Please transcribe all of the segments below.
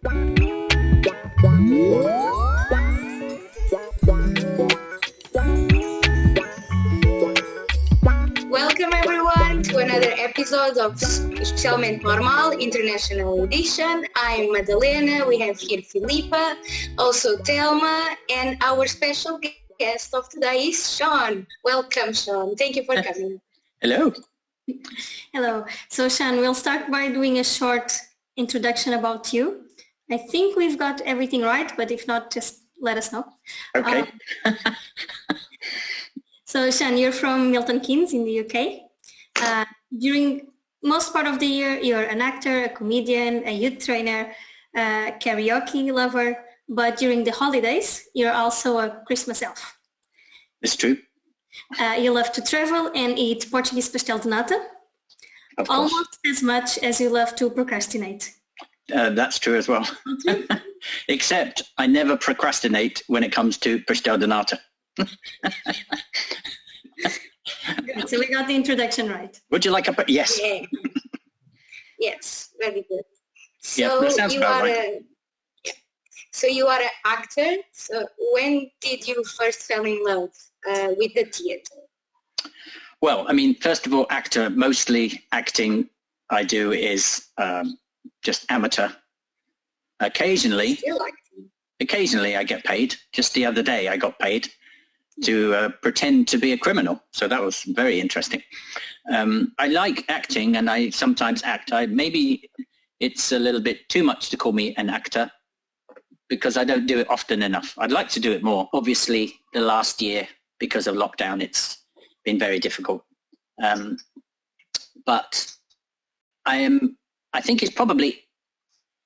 Welcome everyone to another episode of Especialmente Normal, International Edition. I'm Madalena, we have here Filipa, also Thelma, and our special guest of today is Sean. Welcome, Sean. Thank you for coming. Hello. Hello. So Sean, we'll start by doing a short introduction about you. I think we've got everything right, but if not, just let us know. Okay. So Sean, you're from Milton Keynes in the UK. During most part of the year, you're an actor, a comedian, a youth trainer, a karaoke lover, but during the holidays, you're also a Christmas elf. It's true. You love to travel and eat Portuguese pastel de nata, almost as much as you love to procrastinate. That's true as well. Except I never procrastinate when it comes to pastel de nata. Good. So we got the introduction right. Would you like a... Yes. Yeah. Yes, very good. So yeah, that sounds about right. So you are an actor. So when did you first fall in love with the theatre? Well, I mean, first of all, actor, mostly acting I do is just amateur. Occasionally I get paid. Just the other day I got paid to pretend to be a criminal. So that was very interesting. I like acting and I sometimes act. Maybe it's a little bit too much to call me an actor because I don't do it often enough. I'd like to do it more. Obviously, the last year, because of lockdown, it's been very difficult. But I think it's probably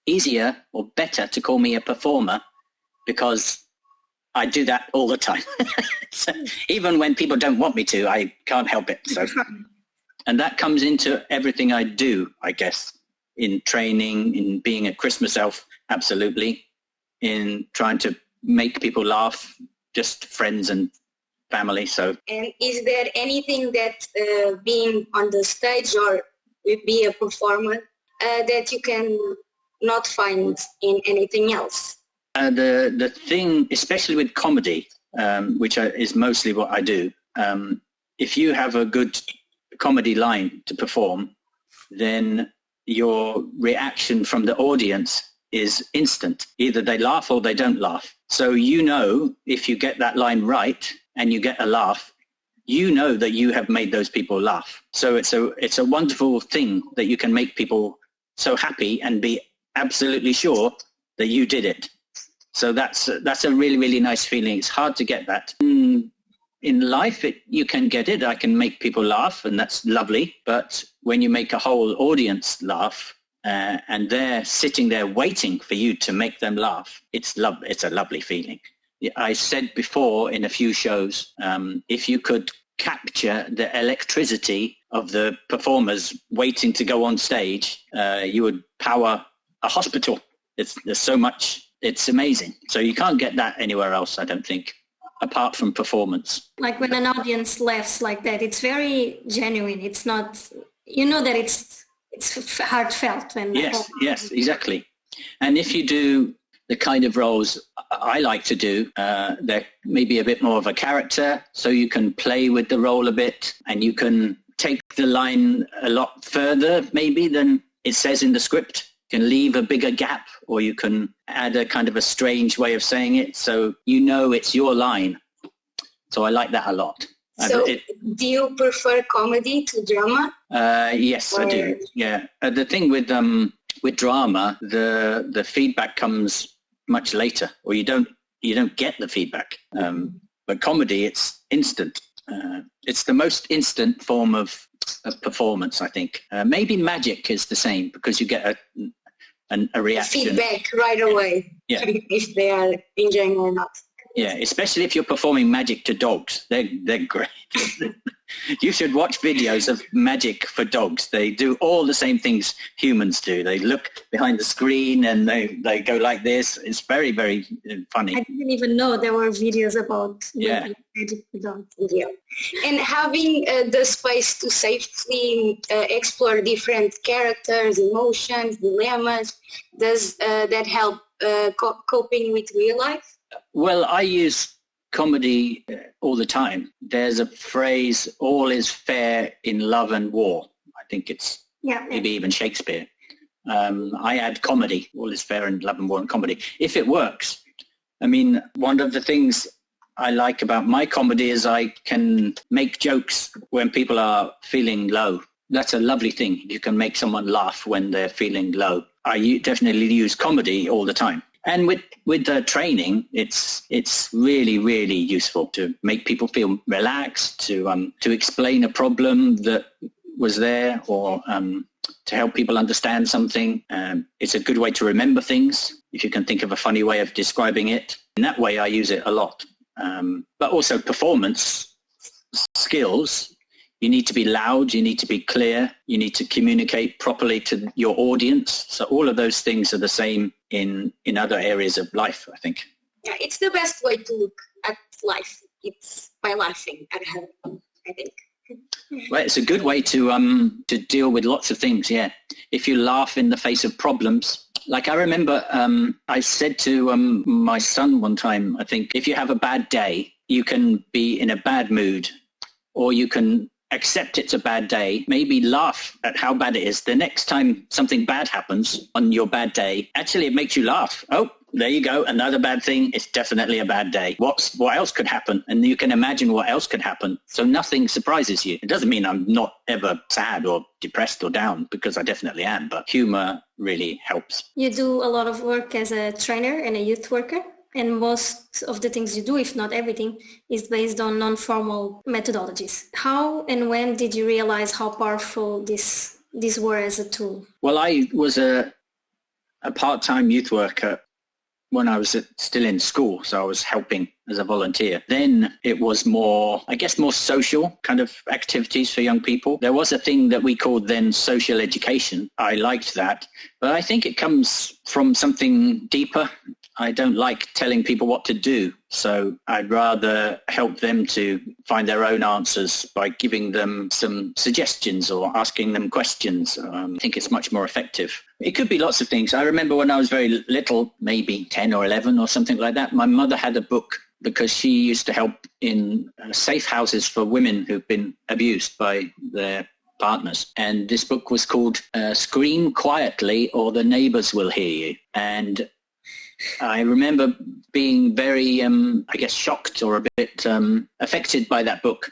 easier or better to call me a performer because I do that all the time. So even when people don't want me to, I can't help it. So, and that comes into everything I do, I guess, in training, in being a Christmas elf, absolutely, in trying to make people laugh, just friends and family. So, and is there anything that being on the stage or be a performer that you can not find in anything else? The thing, especially with comedy, which is mostly what I do, if you have a good comedy line to perform, then your reaction from the audience is instant. Either they laugh or they don't laugh. So you know, if you get that line right and you get a laugh, you know that you have made those people laugh. So it's a wonderful thing that you can make people so happy and be absolutely sure that you did it. So that's a really, really nice feeling. It's hard to get that. In life, you can get it. I can make people laugh, and that's lovely. But when you make a whole audience laugh, and they're sitting there waiting for you to make them laugh, it's a lovely feeling. I said before in a few shows, if you could capture the electricity of the performers waiting to go on stage, you would power a hospital. There's so much. It's amazing. So you can't get that anywhere else, I don't think, apart from performance. Like when an audience laughs like that, it's very genuine. It's not, you know that it's heartfelt. Yes, exactly. And if you do the kind of roles I like to do, they're maybe a bit more of a character, so you can play with the role a bit and you can take the line a lot further maybe than it says in the script. You can leave a bigger gap or you can add a kind of a strange way of saying it. So you know it's your line. So I like that a lot. So do you prefer comedy to drama? Yes, I do. Yeah. The thing with drama, the feedback comes much later or you don't get the feedback. But comedy, it's instant. It's the most instant form of performance, I think. Maybe magic is the same because you get a reaction. Feedback right away. Yeah. If they are enjoying or not. Yeah, especially if you're performing magic to dogs. They're great. You should watch videos of magic for dogs. They do all the same things humans do. They look behind the screen and they go like this. It's very, very funny. I didn't even know there were videos about magic for dogs. Yeah. And having the space to safely explore different characters, emotions, dilemmas, does that help coping with real life? Well, I use comedy all the time. There's a phrase, all is fair in love and war. I think it's maybe even Shakespeare. I add comedy, all is fair in love and war and comedy, if it works. I mean, one of the things I like about my comedy is I can make jokes when people are feeling low. That's a lovely thing. You can make someone laugh when they're feeling low. I definitely use comedy all the time. And with the training, it's really, really useful to make people feel relaxed, to explain a problem that was there, or to help people understand something. It's a good way to remember things, if you can think of a funny way of describing it. In that way, I use it a lot. But also performance skills. You need to be loud, you need to be clear, you need to communicate properly to your audience. So all of those things are the same in other areas of life, I think. Yeah, it's the best way to look at life. It's by laughing at home, I think. Well, it's a good way to deal with lots of things, yeah. If you laugh in the face of problems. Like I remember I said to my son one time, I think, if you have a bad day, you can be in a bad mood, or you can accept it's a bad day, maybe laugh at how bad it is. The next time something bad happens on your bad day, actually it makes you laugh. Oh, there you go, another bad thing. It's definitely a bad day. What else could happen? And you can imagine what else could happen. So nothing surprises you. It doesn't mean I'm not ever sad or depressed or down, because I definitely am, but humor really helps. You do a lot of work as a trainer and a youth worker. And most of the things you do, if not everything, is based on non-formal methodologies. How and when did you realize how powerful these were as a tool? Well, I was a part-time youth worker when I was still in school, so I was helping as a volunteer. Then it was more social kind of activities for young people. There was a thing that we called then social education. I liked that, but I think it comes from something deeper. I don't like telling people what to do, so I'd rather help them to find their own answers by giving them some suggestions or asking them questions. I think it's much more effective. It could be lots of things. I remember when I was very little, maybe 10 or 11 or something like that, my mother had a book because she used to help in safe houses for women who've been abused by their partners. And this book was called Scream Quietly or the Neighbors Will Hear You. And I remember being very, shocked or a bit affected by that book.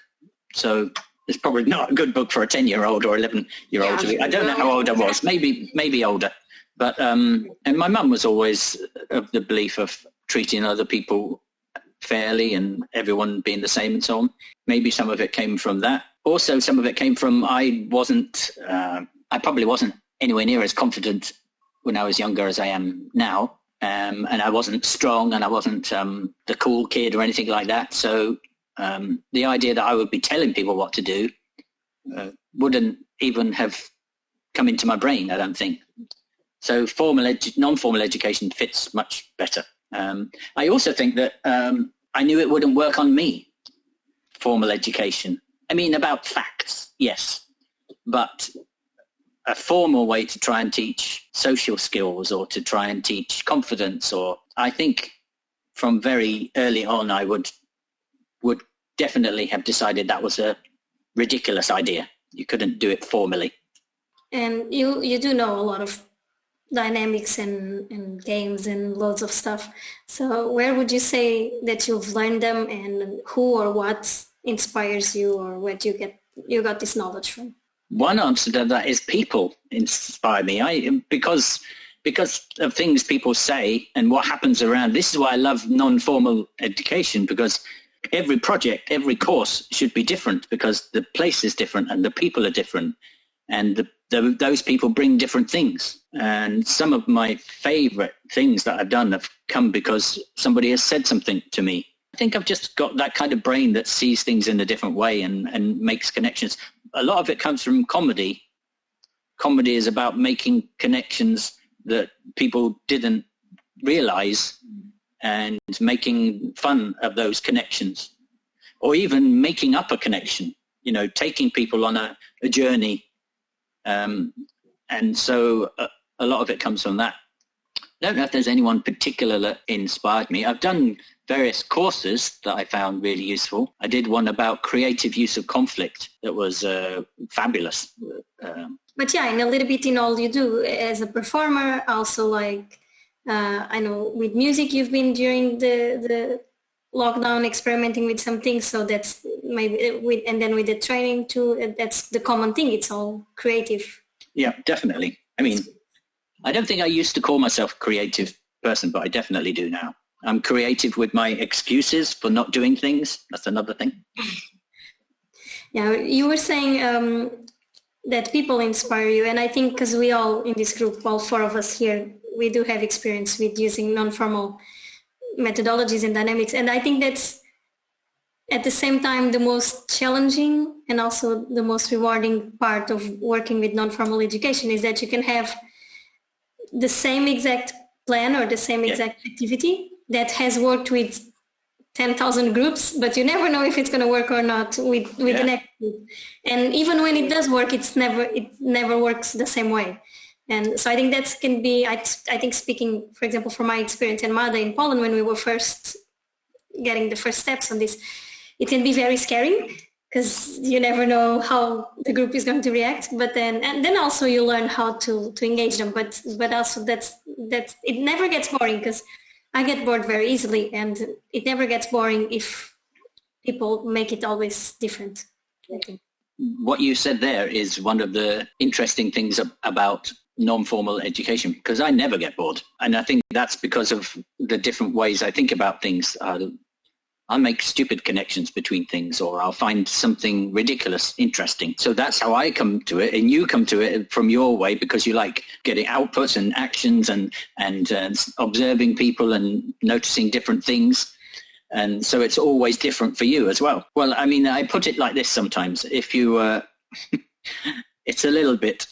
So it's probably not a good book for a 10-year-old or 11-year-old to read. I don't know how old I was, maybe older. But and my mum was always of the belief of treating other people fairly and everyone being the same and so on. Maybe some of it came from that. Also, some of it came from I probably wasn't anywhere near as confident when I was younger as I am now. And I wasn't strong and I wasn't the cool kid or anything like that. So the idea that I would be telling people what to do wouldn't even have come into my brain, I don't think. So non-formal education fits much better. I also think that I knew it wouldn't work on me, formal education. I mean, about facts, yes, but a formal way to try and teach social skills or to try and teach confidence, or I think from very early on I would definitely have decided that was a ridiculous idea. You couldn't do it formally. And you do know a lot of dynamics and games and loads of stuff. So where would you say that you've learned them, and who or what inspires you, or where do you got this knowledge from? One answer to that is people inspire me. Because of things people say and what happens around. This is why I love non-formal education, because every project, every course should be different, because the place is different and the people are different, and those people bring different things. And some of my favorite things that I've done have come because somebody has said something to me think I've just got that kind of brain that sees things in a different way and makes connections. A lot of it comes from comedy. Comedy is about making connections that people didn't realize and making fun of those connections, or even making up a connection, taking people on a journey. And so a lot of it comes from that. I don't know if there's anyone particular that inspired me. I've done various courses that I found really useful. I did one about creative use of conflict that was fabulous. But yeah, and a little bit in all you do as a performer, also like, I know with music you've been during the lockdown experimenting with some things, so that's maybe, and then with the training too, that's the common thing, it's all creative. Yeah, definitely. I mean, I don't think I used to call myself a creative person, but I definitely do now. I'm creative with my excuses for not doing things. That's another thing. Yeah, you were saying that people inspire you, and I think because we all in this group, all four of us here, we do have experience with using non-formal methodologies and dynamics, and I think that's at the same time the most challenging and also the most rewarding part of working with non-formal education is that you can have the same exact plan or the same exact activity that has worked with 10,000 groups, but you never know if it's going to work or not with the next group. And even when it does work, it never works the same way. And so I think that can be, I think speaking, for example, from my experience in Mada in Poland, when we were first getting the first steps on this, it can be very scary because you never know how the group is going to react. But then also you learn how to engage them. But also that's it never gets boring, because I get bored very easily, and it never gets boring if people make it always different, I think. What you said there is one of the interesting things about non-formal education, because I never get bored. And I think that's because of the different ways I think about things. I'll make stupid connections between things, or I'll find something ridiculous interesting. So that's how I come to it, and you come to it from your way, because you like getting outputs and actions and observing people and noticing different things. And so it's always different for you as well. Well, I mean, I put it like this sometimes. If you, it's a little bit,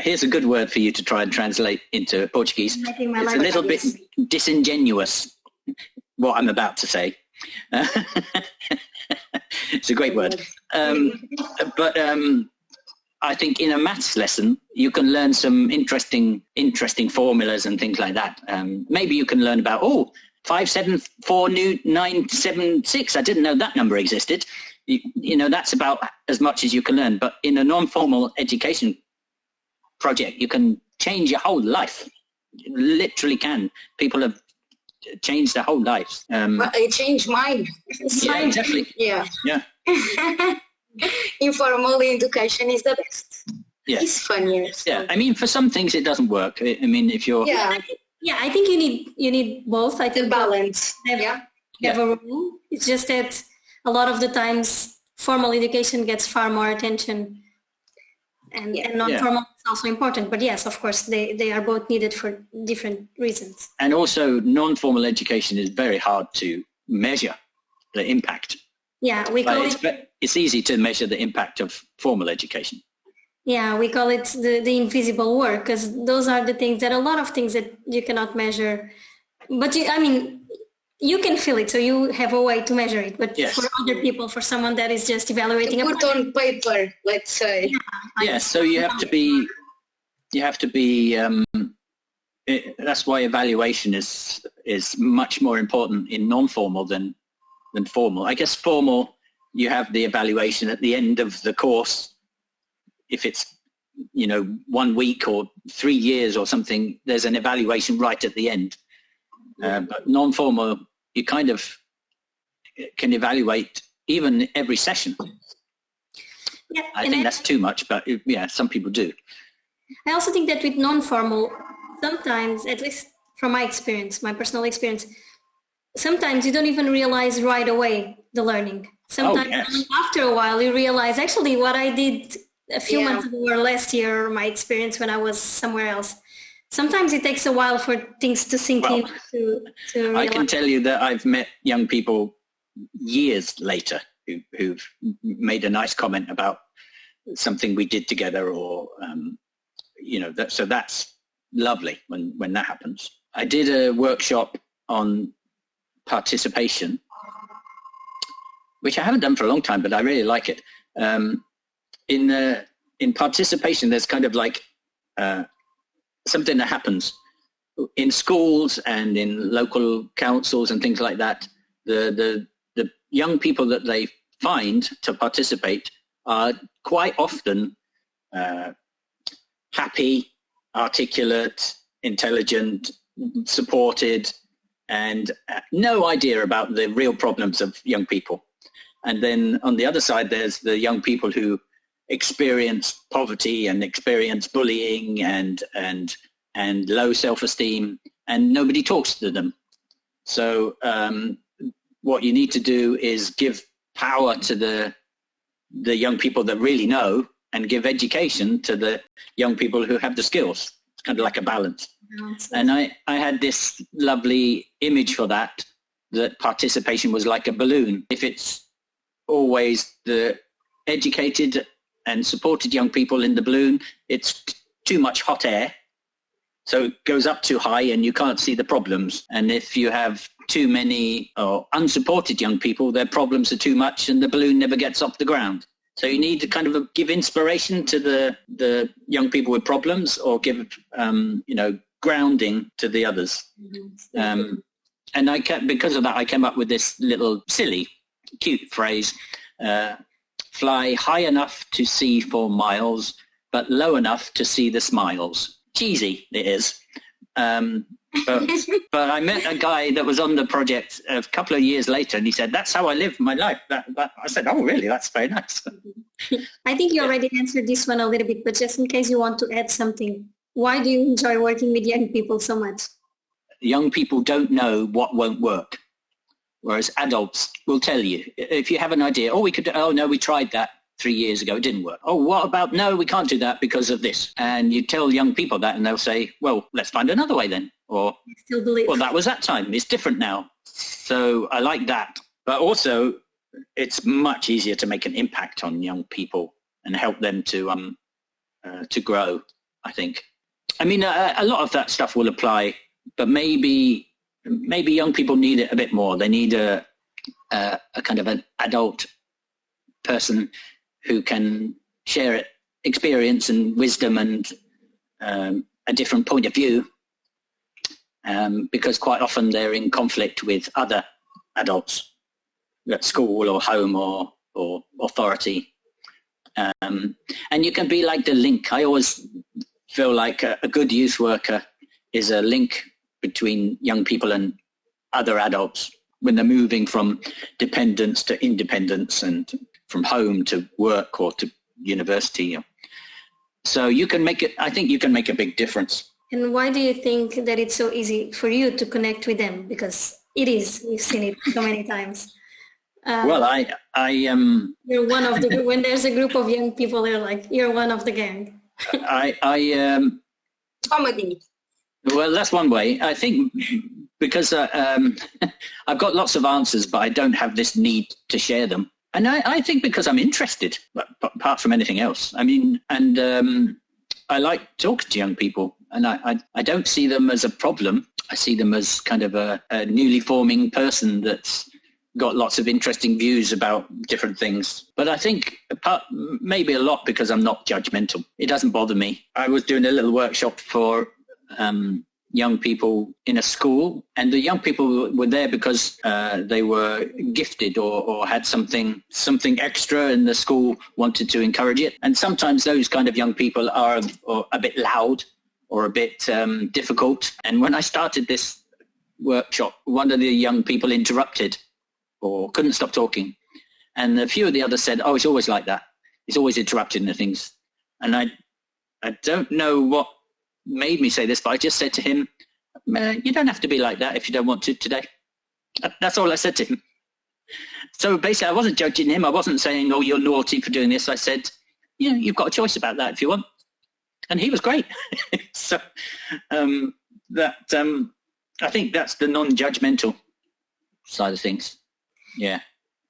here's a good word for you to try and translate into Portuguese. It's a little bit disingenuous, what I'm about to say. It's a great word. But I think in a maths lesson, you can learn some interesting formulas and things like that. Maybe you can learn about, 574,976. I didn't know that number existed. You know, that's about as much as you can learn. But in a non-formal education project, you can change your whole life. You literally can. People have changed their whole lives. It changed mine. Yeah, exactly. Yeah. Informal education is the best. Yeah. It's funnier. So. Yeah, I mean, for some things it doesn't work. I mean, if you're... Yeah, I think you need both. I think the balance. Have a rule. It's just that a lot of the times formal education gets far more attention, and non-formal is also important. But yes, of course, they are both needed for different reasons. And also, non-formal education is very hard to measure the impact. Yeah, it's easy to measure the impact of formal education. Yeah, we call it the invisible work, because those are the things that a lot of things that you cannot measure. But you can feel it, so you have a way to measure it. But for other people, for someone that is just evaluating, to put on paper, let's say. So you have to be. That's why evaluation is much more important in non-formal than formal. I guess formal, you have the evaluation at the end of the course. If it's 1 week or 3 years or something, there's an evaluation right at the end. But non-formal, you kind of can evaluate even every session. Yeah, I think that's too much, but some people do. I also think that with non-formal, sometimes, at least from my experience, my personal experience, sometimes you don't even realize right away the learning. Sometimes after a while you realize actually what I did a few months ago or last year, or my experience when I was somewhere else. Sometimes it takes a while for things to sink in. To realize. I can tell you that I've met young people years later who've made a nice comment about something we did together, or so that's lovely when that happens. I did a workshop on participation, which I haven't done for a long time, but I really like it. In participation, there's kind of like something that happens in schools and in local councils and things like that. The young people that they find to participate are quite often happy, articulate, intelligent, supported, and no idea about the real problems of young people. And then on the other side, there's the young people who experience poverty and experience bullying and low self-esteem, and nobody talks to them. So what you need to do is give power to the young people that really know, and give education to the young people who have the skills. It's kind of like a balance. And I had this lovely image for that participation was like a balloon. If it's always the educated and supported young people in the balloon, it's too much hot air. So it goes up too high and you can't see the problems. And if you have too many or unsupported young people, their problems are too much and the balloon never gets off the ground. So you need to kind of give inspiration to the young people with problems, or give, grounding to the others. And because of that, I came up with this little silly, cute phrase, fly high enough to see for miles, but low enough to see the smiles. Cheesy it is. But I met a guy that was on the project a couple of years later, and he said, that's how I live my life. I said, oh, really? That's very nice. I think you already answered this one a little bit, but just in case you want to add something, why do you enjoy working with young people so much? Young people don't know what won't work, whereas adults will tell you. If you have an idea, we tried that 3 years ago, it didn't work. Oh, what about, no, we can't do that because of this. And you tell young people that and they'll say, well, let's find another way then. Or, still believe. Well, that was that time. It's different now. So I like that. But also, it's much easier to make an impact on young people and help them to grow, I think. I mean, a lot of that stuff will apply, but maybe young people need it a bit more. They need a kind of an adult person who can share experience and wisdom and a different point of view, because quite often they're in conflict with other adults at school or home or authority. And you can be like the link. I always feel like a good youth worker is a link between young people and other adults when they're moving from dependence to independence and from home to work or to university. So you can make it, I think you can make a big difference. And why do you think that it's so easy for you to connect with them? Because it is, we've seen it so many times. Well, I you're one of the, when there's a group of young people, they're like, you're one of the gang. Comedy. Well, that's one way. I think because I've got lots of answers, but I don't have this need to share them. And I think because I'm interested, apart from anything else. I mean, and I like talking to young people, and I don't see them as a problem. I see them as kind of a newly forming person that's got lots of interesting views about different things. But I think maybe a lot because I'm not judgmental. It doesn't bother me. I was doing a little workshop for young people in a school, and the young people were there because they were gifted or had something extra, and the school wanted to encourage it. And sometimes those kind of young people are a bit loud or a bit difficult. And when I started this workshop, one of the young people interrupted or couldn't stop talking. And a few of the others said, oh, it's always like that. He's always interrupting the things. And I don't know what made me say this, but I just said to him, you don't have to be like that if you don't want to today. That's all I said to him. So basically, I wasn't judging him. I wasn't saying, oh, you're naughty for doing this. I said, you've got a choice about that if you want. And he was great. So I think that's the non-judgmental side of things. Yeah.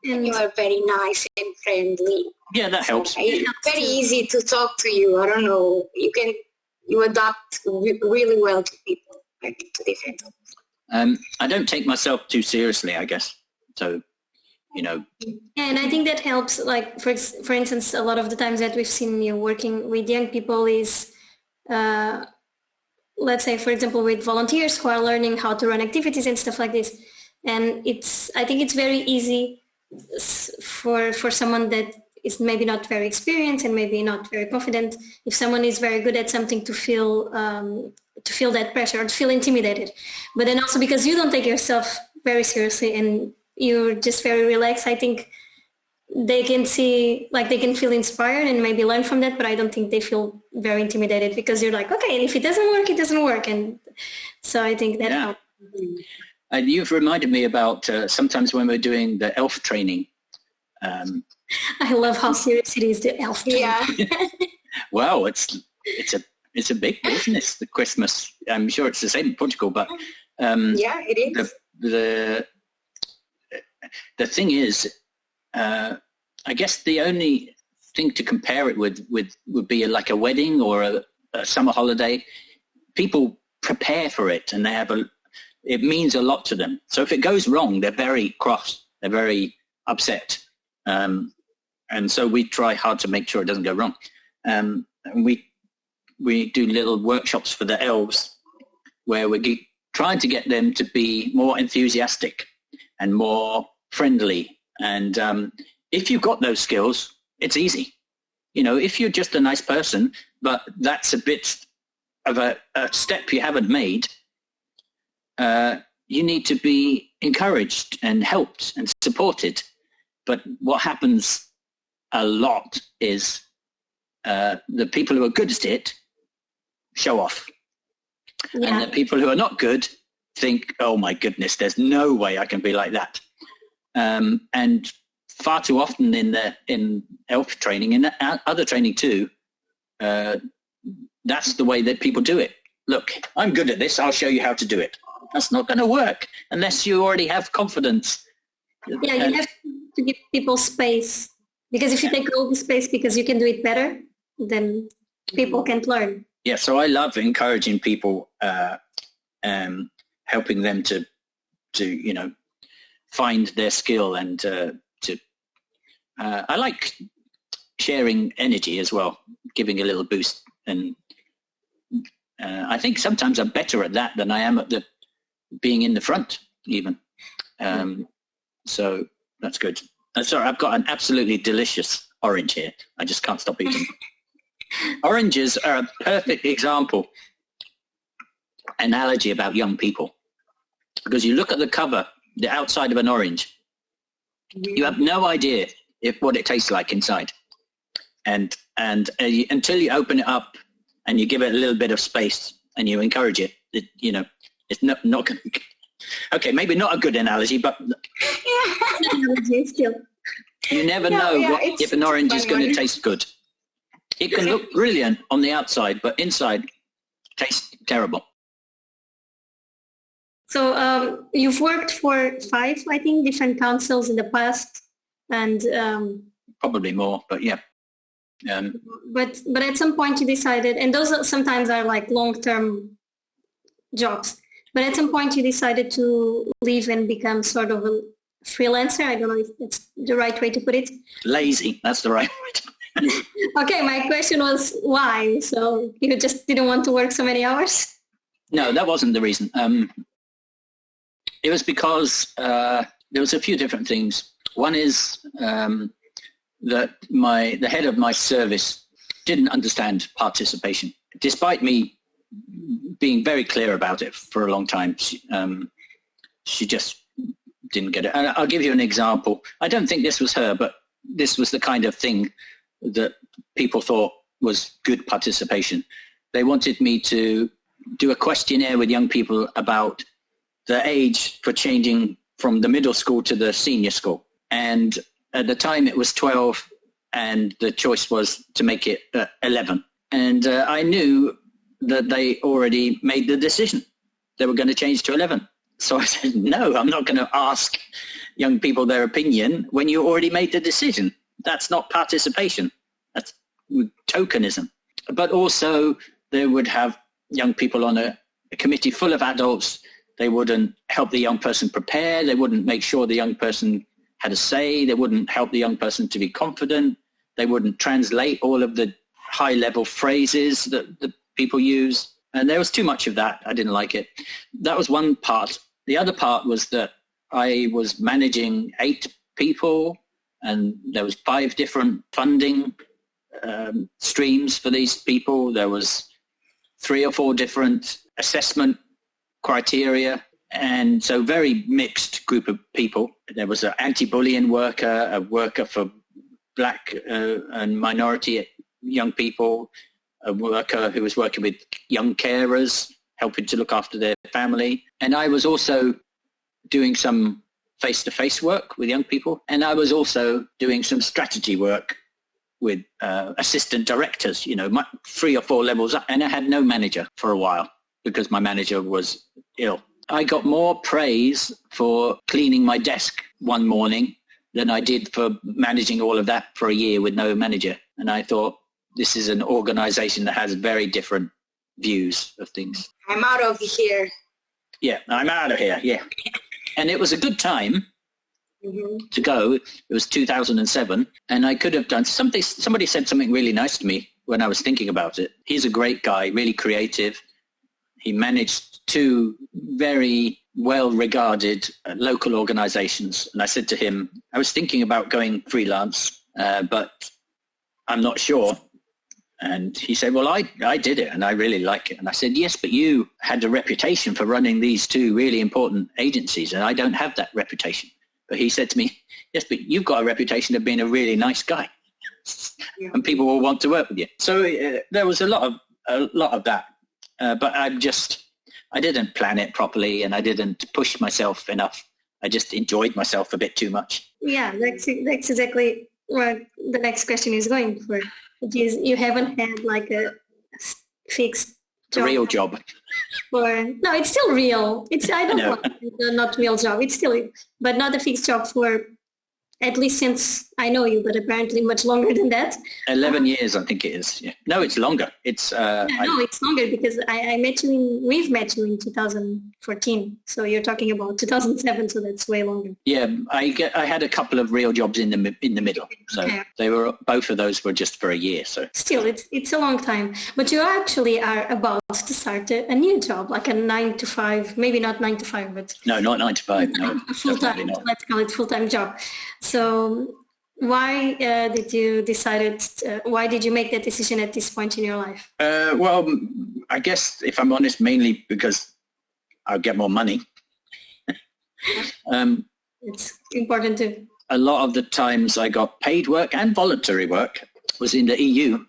And you are very nice and friendly. Yeah, that helps. It's very easy to talk to you. I don't know. You adapt really well to people, like to different people. I don't take myself too seriously, I guess. So, you know. Yeah, and I think that helps. Like, for instance, a lot of the times that we've seen you working with young people is, let's say, for example, with volunteers who are learning how to run activities and stuff like this. And I think it's very easy for someone that is maybe not very experienced and maybe not very confident, if someone is very good at something, to feel that pressure or to feel intimidated. But then also because you don't take yourself very seriously and you're just very relaxed, I think they can feel inspired and maybe learn from that, but I don't think they feel very intimidated because you're like, okay, if it doesn't work, it doesn't work. And so I think that helps. And you've reminded me about sometimes when we're doing the ELF training. I love how serious it is, the ELF training. Yeah. Well, it's a big business, the Christmas. I'm sure it's the same in Portugal, but yeah, it is. The thing is, I guess the only thing to compare it with would be like a wedding or a summer holiday. People prepare for it, and it means a lot to them. So if it goes wrong, they're very cross. They're very upset. And so we try hard to make sure it doesn't go wrong. And we do little workshops for the elves where we're trying to get them to be more enthusiastic and more friendly. And if you've got those skills, it's easy. You know, if you're just a nice person, but that's a bit of a step you haven't made, you need to be encouraged and helped and supported. But what happens a lot is the people who are good at it show off. Yeah. And the people who are not good think, oh my goodness, there's no way I can be like that. And far too often in ELF training, in other training too, that's the way that people do it. Look, I'm good at this, I'll show you how to do it. That's not going to work unless you already have confidence. Yeah, you have to give people space, because if you take all the space because you can do it better, then people can't learn. Yeah, so I love encouraging people, helping them to find their skill, and I like sharing energy as well, giving a little boost, and I think sometimes I'm better at that than I am at being in the front even. So that's good. Sorry, I've got an absolutely delicious orange here. I just can't stop eating. Oranges are a perfect analogy about young people, because you look at the cover, the outside of an orange, you have no idea what it tastes like inside, and until you open it up and you give it a little bit of space and you encourage it, it's not going to. Okay, maybe not a good analogy, but you never know if an orange is going to taste good. It can look brilliant on the outside, but inside tastes terrible. So you've worked for 5, I think, different councils in the past, and probably more, but yeah. But at some point you decided, and those sometimes are like long-term jobs, but at some point you decided to leave and become sort of a freelancer. I don't know if that's the right way to put it. Lazy, that's the right way to put it. Okay, my question was why? So you just didn't want to work so many hours? No, that wasn't the reason. It was because there was a few different things. One is that the head of my service didn't understand participation, despite me being very clear about it for a long time. She just didn't get it. And I'll give you an example. I don't think this was her, but this was the kind of thing that people thought was good participation. They wanted me to do a questionnaire with young people about the age for changing from the middle school to the senior school. And at the time it was 12, and the choice was to make it 11. And I knew that they already made the decision. They were going to change to 11. So I said, no, I'm not going to ask young people their opinion when you already made the decision. That's not participation. That's tokenism. But also they would have young people on a committee full of adults. They wouldn't help the young person prepare. They wouldn't make sure the young person had a say. They wouldn't help the young person to be confident. They wouldn't translate all of the high-level phrases that the people use. And there was too much of that. I didn't like it. That was one part. The other part was that I was managing 8 people, and there was 5 different funding streams for these people. There was 3 or 4 different assessment criteria, and so very mixed group of people. There was an anti-bullying worker, a worker for black and minority young people, a worker who was working with young carers, helping to look after their family. And I was also doing some face-to-face work with young people, and I was also doing some strategy work with assistant directors, 3 or 4 levels up, and I had no manager for a while because my manager was ill. I got more praise for cleaning my desk one morning than I did for managing all of that for a year with no manager. And I thought, this is an organization that has very different views of things. I'm out of here. Yeah, I'm out of here, yeah. And it was a good time to go. It was 2007, and I could have done something. Somebody said something really nice to me when I was thinking about it. He's a great guy, really creative. He managed 2 very well-regarded local organizations. And I said to him, I was thinking about going freelance, but I'm not sure. And he said, well, I did it and I really like it. And I said, yes, but you had a reputation for running these 2 really important agencies, and I don't have that reputation. But he said to me, yes, but you've got a reputation of being a really nice guy, and people will want to work with you. So there was a lot of that. But I didn't plan it properly, and I didn't push myself enough. I just enjoyed myself a bit too much. Yeah, that's exactly what the next question is going for. You haven't had like a fixed job. A real job. No, it's still real. I don't want a not real job. It's still, but not a fixed job for at least since I know you, but apparently much longer than that. 11 years, I think it is. Yeah. No, it's longer. It's it's longer because we've met you in 2014. So you're talking about 2007, so that's way longer. Yeah, I had a couple of real jobs in the middle. So both of those were just for a year. So still, it's a long time. But you actually are about to start a new job, like a 9 to 5, maybe not 9 to 5, but no, not 9 to 5. No, full-time. Let's call it full-time job. So why did you make that decision at this point in your life? Well, I guess if I'm honest, mainly because I'll get more money. It's important to... A lot of the times I got paid work and voluntary work was in the EU,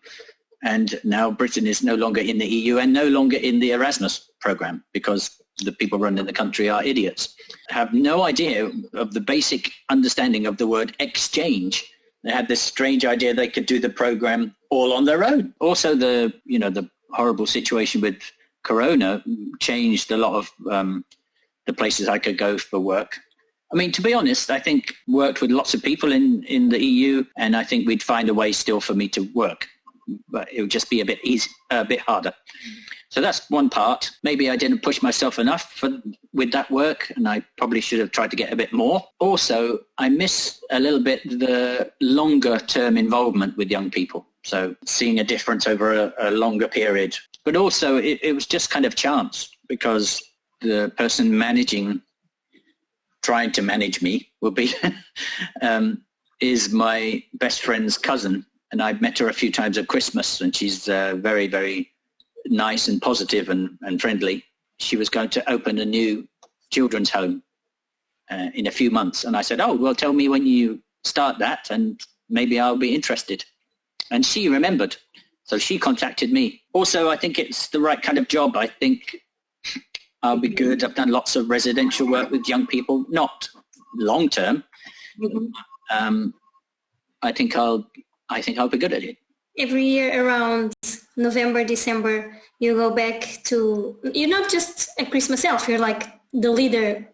and now Britain is no longer in the EU and no longer in the Erasmus program because the people running the country are idiots. Have no idea of the basic understanding of the word exchange. They had this strange idea they could do the program all on their own. Also, the horrible situation with Corona changed a lot of the places I could go for work. I mean, to be honest, I think worked with lots of people in the EU, and I think we'd find a way still for me to work, but it would just be a bit harder. So that's one part. Maybe I didn't push myself enough with that work, and I probably should have tried to get a bit more. Also, I miss a little bit the longer term involvement with young people. So seeing a difference over a longer period. But also it was just kind of chance because the person trying to manage me will be, is my best friend's cousin. And I've met her a few times at Christmas, and she's very, very nice and positive and friendly. She was going to open a new children's home in a few months. And I said, oh, well, tell me when you start that and maybe I'll be interested. And she remembered. So she contacted me. Also, I think it's the right kind of job. I think I'll be good. I've done lots of residential work with young people, not long term. I think I'll be good at it. Every year around November, December, you go back to, you're not just a Christmas elf, you're like the leader.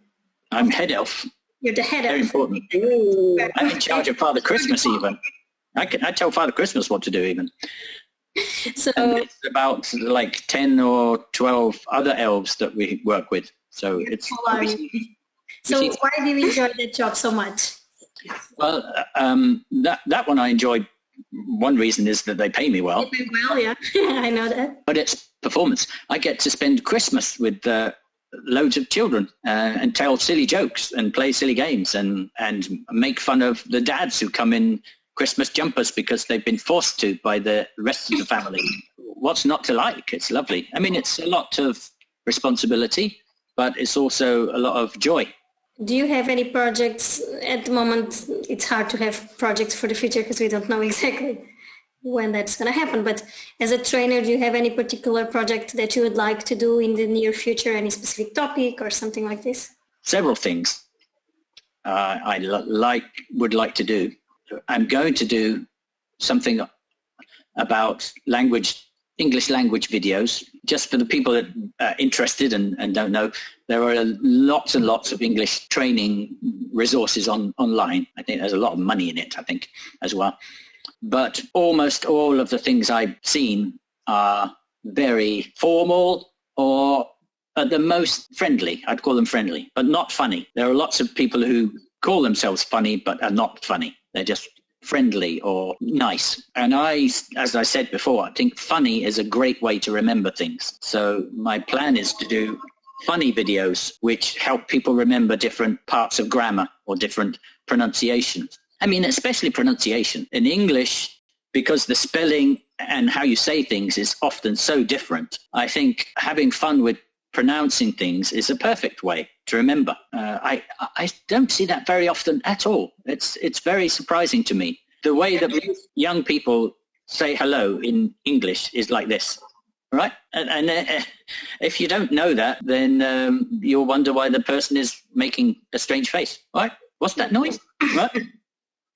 I'm head elf. You're the head Very elf. important. I'm in charge of Father Christmas even. I tell Father Christmas what to do even. So and it's about like 10 or 12 other elves that we work with. So it's... So why do you enjoy that job so much? Well, that one I enjoy. One reason is that they pay me well. They pay well, yeah. I know that. But it's performance. I get to spend Christmas with loads of children and tell silly jokes and play silly games and make fun of the dads who come in Christmas jumpers because they've been forced to by the rest of the family. What's not to like? It's lovely. I mean, it's a lot of responsibility, but it's also a lot of joy. Do you have any projects at the moment? It's hard to have projects for the future because we don't know exactly when that's going to happen. But as a trainer, do you have any particular project that you would like to do in the near future? Any specific topic or something like this? Several things I would like to do. I'm going to do something about English language videos, just for the people that are interested and don't know. There are lots and lots of English training resources online. I think there's a lot of money in it, I think, as well. But almost all of the things I've seen are very formal or at the most friendly. I'd call them friendly, but not funny. There are lots of people who call themselves funny but are not funny. They're just friendly or nice. And as I said before, I think funny is a great way to remember things. So my plan is to do funny videos which help people remember different parts of grammar or different pronunciations. I mean, especially pronunciation. In English, because the spelling and how you say things is often so different, I think having fun with pronouncing things is a perfect way to remember. I don't see that very often at all. It's very surprising to me. The way that young people say hello in English is like this, right? And if you don't know that, then you'll wonder why the person is making a strange face. Right? What's that noise? Right?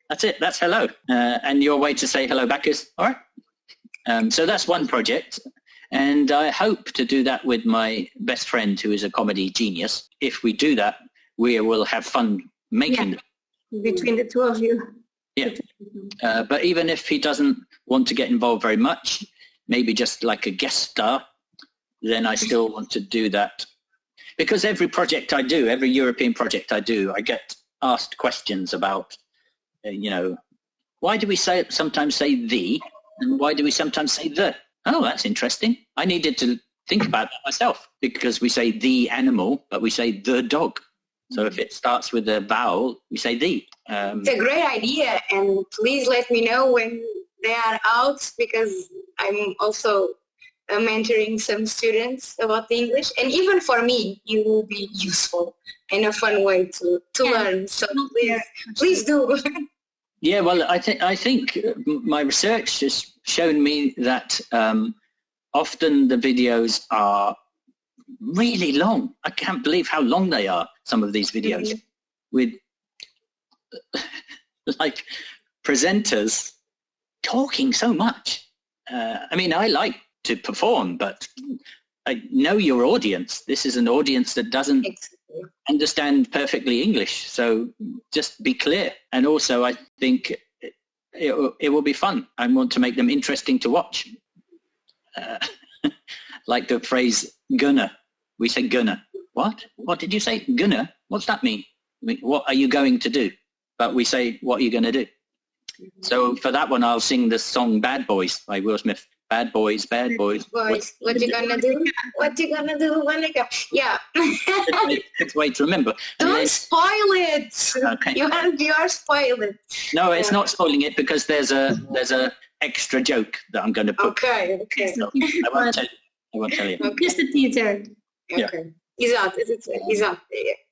That's it. That's hello. And your way to say hello back is, all right? So that's one project. And I hope to do that with my best friend, who is a comedy genius. If we do that, we will have fun making it. Between the two of you. Yeah. But even if he doesn't want to get involved very much, maybe just like a guest star, then I still want to do that. Because every project I do, every European project I do, I get asked questions about, why do we sometimes say the, and why do we sometimes say the? Oh, that's interesting. I needed to think about that myself, because we say the animal, but we say the dog. So if it starts with a vowel, we say the. It's a great idea, and please let me know when they are out, because I'm also mentoring some students about the English, and even for me, you will be useful and a fun way to learn. So please do. Yeah, well, I think my research has shown me that often the videos are really long. I can't believe how long they are, some of these videos, with like presenters talking so much. I mean, I like to perform, but I know your audience. This is an audience that doesn't understand perfectly English, so just be clear. And also I think it will be fun. I want to make them interesting to watch. Like the phrase gonna, we say gonna. What did you say? Gonna? What's that mean? I mean, what are you going to do? But we say, what are you going to do? So for that one, I'll sing the song Bad Boys by Will Smith. Bad boys, bad boys. What you gonna do? What you gonna do when they go? Yeah. It's a way to remember. Don't spoil it. Okay. You are spoiling it. No, it's not spoiling it, because there's a extra joke that I'm going to put. Okay. So I won't tell you. Okay. Just a teaser. Okay. Yeah.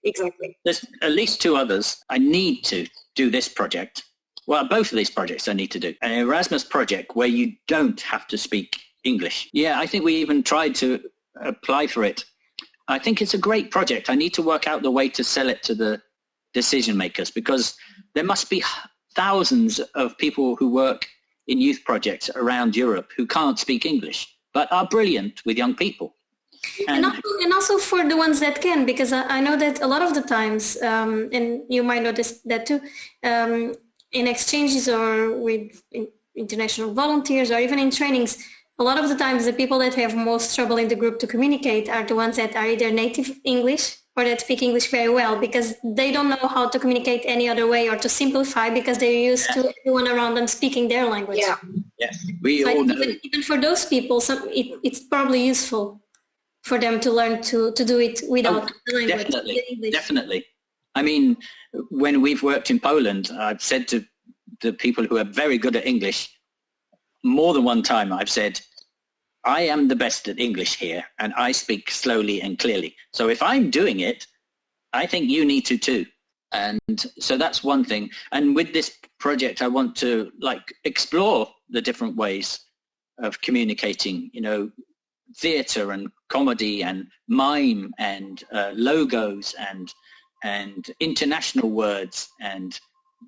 Exactly. There's at least two others. I need to do this project. Well, both of these projects I need to do. An Erasmus project where you don't have to speak English. Yeah, I think we even tried to apply for it. I think it's a great project. I need to work out the way to sell it to the decision makers, because there must be thousands of people who work in youth projects around Europe who can't speak English, but are brilliant with young people. And also for the ones that can, because I know that a lot of the times, and you might notice that too, in exchanges or with international volunteers or even in trainings, a lot of the times the people that have most trouble in the group to communicate are the ones that are either native English or that speak English very well, because they don't know how to communicate any other way or to simplify, because they're used to everyone around them speaking their language. Yeah. Yes, we all know. Even for those people, it's probably useful for them to learn to do it without the language. Definitely. I mean, when we've worked in Poland, I've said to the people who are very good at English, more than one time I've said, I am the best at English here, and I speak slowly and clearly. So if I'm doing it, I think you need to too. And so that's one thing. And with this project, I want to explore the different ways of communicating, theatre and comedy and mime and logos and international words and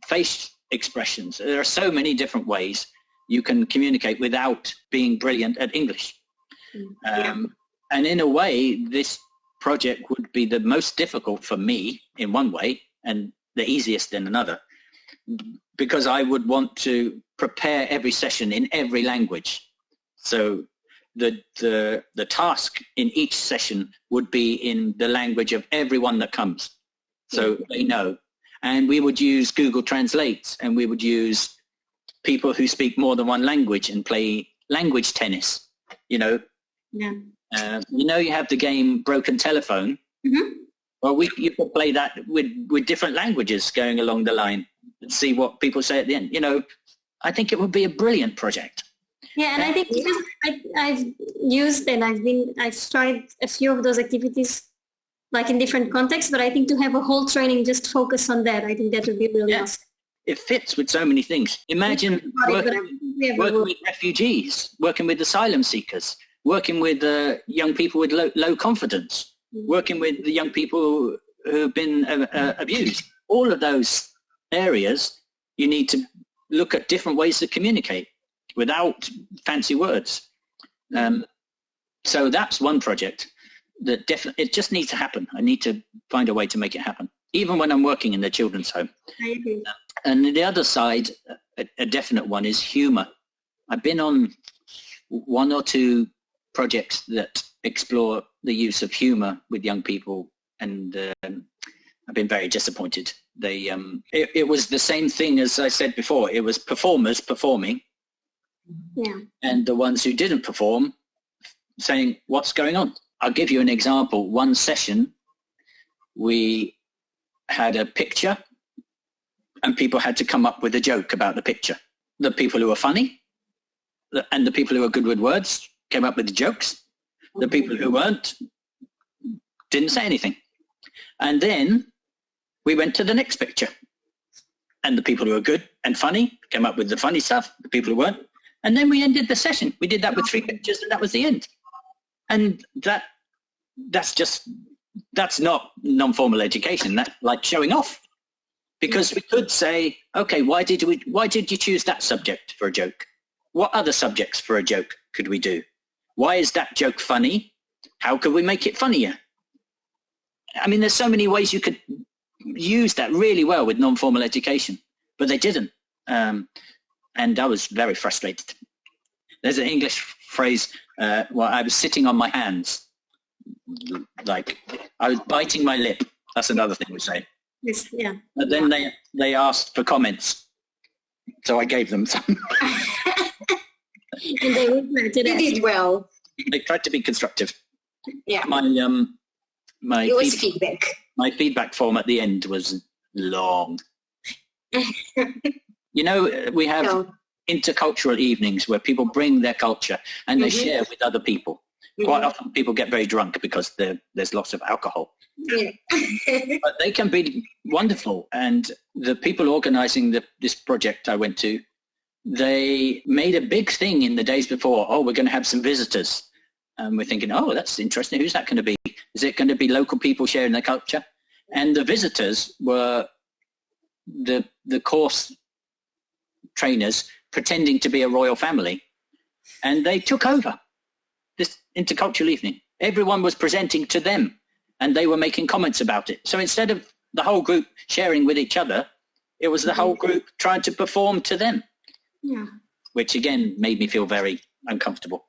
face expressions. There are so many different ways you can communicate without being brilliant at English. And in a way, this project would be the most difficult for me in one way and the easiest in another, because I would want to prepare every session in every language. So the task in each session would be in the language of everyone that comes, so they know. And we would use Google Translate, and we would use people who speak more than one language and play language tennis, Yeah. You have the game Broken Telephone. Mm-hmm. Well, you could play that with different languages going along the line and see what people say at the end. I think it would be a brilliant project. Yeah, and I think because I've used and I've tried a few of those activities like in different contexts, but I think to have a whole training just focus on that, I think that would be really awesome. It fits with so many things. Imagine working with refugees, working with asylum seekers, working with young people with low confidence, working with the young people who have been abused. All of those areas, you need to look at different ways to communicate without fancy words. So that's one project that definitely, it just needs to happen. I need to find a way to make it happen, even when I'm working in the children's home. I agree. And the other side, a definite one, is humor. I've been on one or two projects that explore the use of humor with young people, and I've been very disappointed. It was the same thing as I said before. It was performers performing, and the ones who didn't perform saying, what's going on? I'll give you an example. One session, we had a picture, and people had to come up with a joke about the picture. The people who were funny and the people who were good with words came up with the jokes. The people who weren't didn't say anything. And then we went to the next picture, and the people who were good and funny came up with the funny stuff, the people who weren't. And then we ended the session. We did that with 3 pictures, and that was the end. And that's not non-formal education. That's like showing off. Because we could say, okay, why did you choose that subject for a joke? What other subjects for a joke could we do? Why is that joke funny? How could we make it funnier? I mean, there's so many ways you could use that really well with non-formal education, but they didn't. And I was very frustrated. There's an English phrase, I was sitting on my hands. Like, I was biting my lip. That's another thing we say. Yes, yeah. But then they asked for comments, so I gave them some. And they did well. They tried to be constructive. Yeah. My it was feedback. My feedback form at the end was long. We have intercultural evenings where people bring their culture and they share with other people. Quite often people get very drunk because there's lots of alcohol. Yeah. But they can be wonderful. And the people organizing this project I went to, they made a big thing in the days before. Oh, we're going to have some visitors. And we're thinking, oh, that's interesting. Who's that going to be? Is it going to be local people sharing their culture? And the visitors were the course trainers pretending to be a royal family, and they took over this intercultural evening. Everyone was presenting to them, and they were making comments about it. So instead of the whole group sharing with each other, it was the whole group trying to perform to them. Yeah. Which again made me feel very uncomfortable.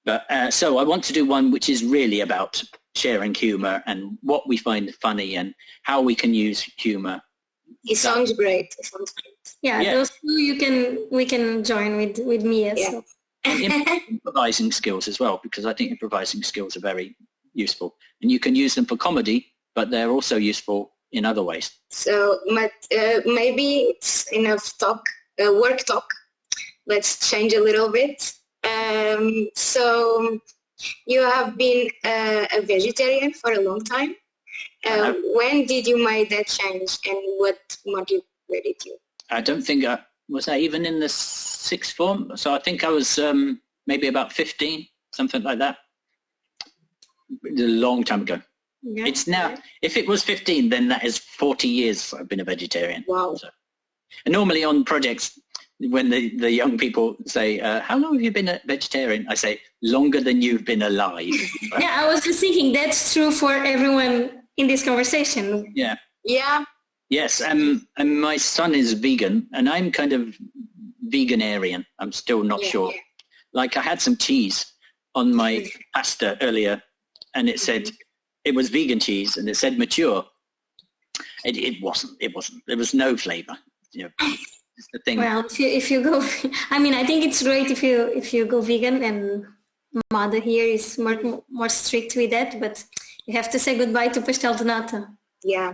But so I want to do one which is really about sharing humor and what we find funny and how we can use humor. It sounds great. Yeah, those two we can join with me as well. And improvising skills as well, because I think improvising skills are very useful. And you can use them for comedy, but they're also useful in other ways. So maybe it's enough talk, work talk. Let's change a little bit. So you have been a vegetarian for a long time. When did you make that change, and what motivated you? I don't think was I even in the sixth form. So I think I was maybe about 15, something like that. A long time ago. Yeah. It's now, if it was 15, then that is 40 years I've been a vegetarian. Wow. So, and normally on projects, when the young people say, how long have you been a vegetarian? I say, longer than you've been alive. Yeah, I was just thinking that's true for everyone in this conversation. Yeah. Yeah. Yes, and my son is vegan, and I'm kind of veganarian. I'm still not sure. Yeah. Like I had some cheese on my pasta earlier, and it said it was vegan cheese, and it said mature. It wasn't. There was no flavor. You know, it's the thing. Well, if you go, I mean, I think it's great if you go vegan, and mother here is more strict with that, but you have to say goodbye to Pastel de Nata. Yeah.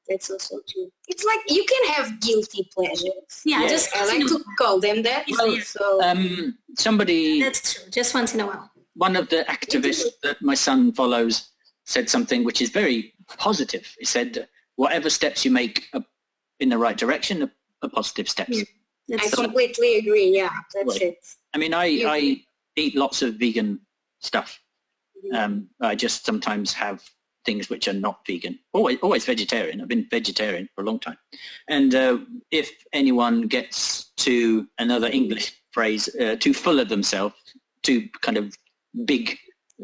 That's also true. It's like you can have guilty pleasures. Yeah, just I like to call them that. Well, so somebody. That's true. Just once in a while. One of the activists that my son follows said something which is very positive. He said, "Whatever steps you make in the right direction are positive steps." Yeah, I completely agree. Yeah, that's it. I mean, I eat lots of vegan stuff. I just sometimes have things which are not vegan. Always vegetarian. I've been vegetarian for a long time. And if anyone gets to another English phrase, too full of themselves, too kind of big,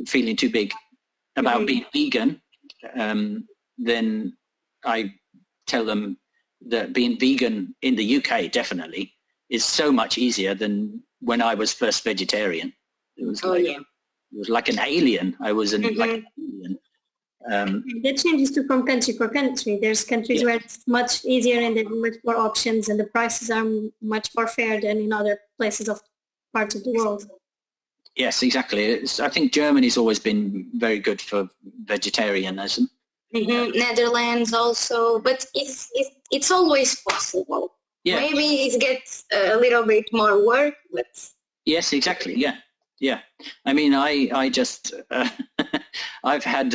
feeling too big about being vegan, then I tell them that being vegan in the UK definitely is so much easier than when I was first vegetarian. It was it was like an alien. I was like an alien. That changes too from country for country. There's countries where it's much easier and there are much more options and the prices are much more fair than in other places of parts of the world. Yes, exactly. I think Germany's always been very good for vegetarianism. Netherlands also, but it's always possible. Yeah. Maybe it gets a little bit more work, but yes, exactly. Yeah. I mean, I just I've had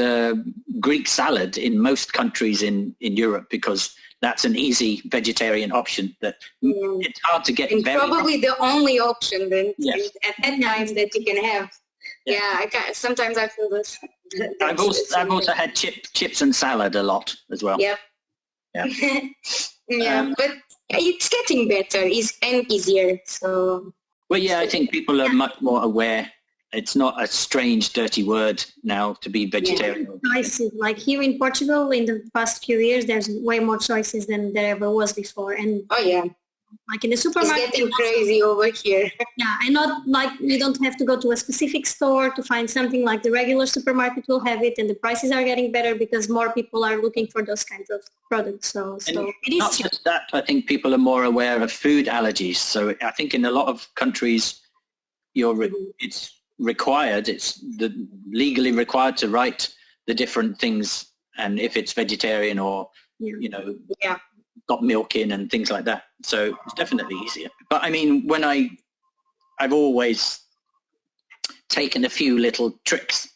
Greek salad in most countries in Europe because that's an easy vegetarian option that it's hard to get. And probably the only option then at that time that you can have. Yeah, sometimes I feel this. I've also had chips and salad a lot as well. Yeah. But it's getting better and easier. So. Well, yeah, I think people are much more aware. It's not a strange, dirty word now to be vegetarian. Choices. Like here in Portugal, in the past few years, there's way more choices than there ever was before. And like in the supermarket, it's getting crazy over here. Yeah, and not like you don't have to go to a specific store to find something. Like the regular supermarket will have it, and the prices are getting better because more people are looking for those kinds of products. So it is not just that. I think people are more aware of food allergies. So I think in a lot of countries, it's required. It's legally required to write the different things, and if it's vegetarian or got milk in and things like that. So it's definitely easier. But I mean, when I've always taken a few little tricks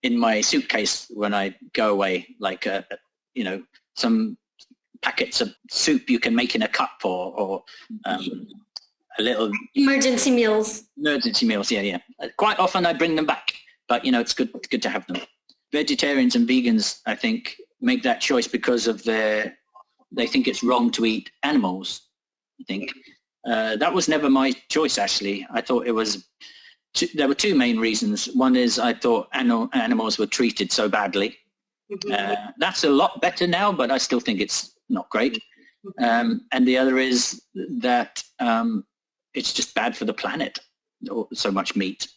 in my suitcase when I go away, like some packets of soup you can make in a cup or a little emergency meals. Yeah. Quite often I bring them back, but it's good to have them. Vegetarians and vegans, I think, make that choice because of they think it's wrong to eat animals. I think. That was never my choice, actually. I thought it was, there were two main reasons. One is I thought animals were treated so badly. That's a lot better now, but I still think it's not great. And the other is that it's just bad for the planet, so much meat.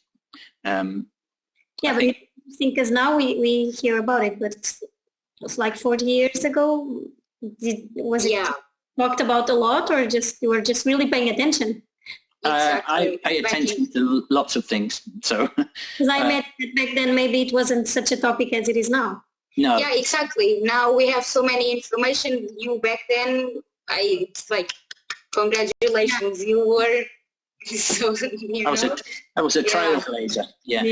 Yeah, but I think because now we hear about it, but it was like 40 years ago. Was it talked about a lot, or just you were just really paying attention? I pay attention to lots of things. So because I met back then, maybe it wasn't such a topic as it is now. No. Yeah, exactly. Now we have so many information. You back then, it's like, congratulations, you were so, I was a trailblazer. Yeah.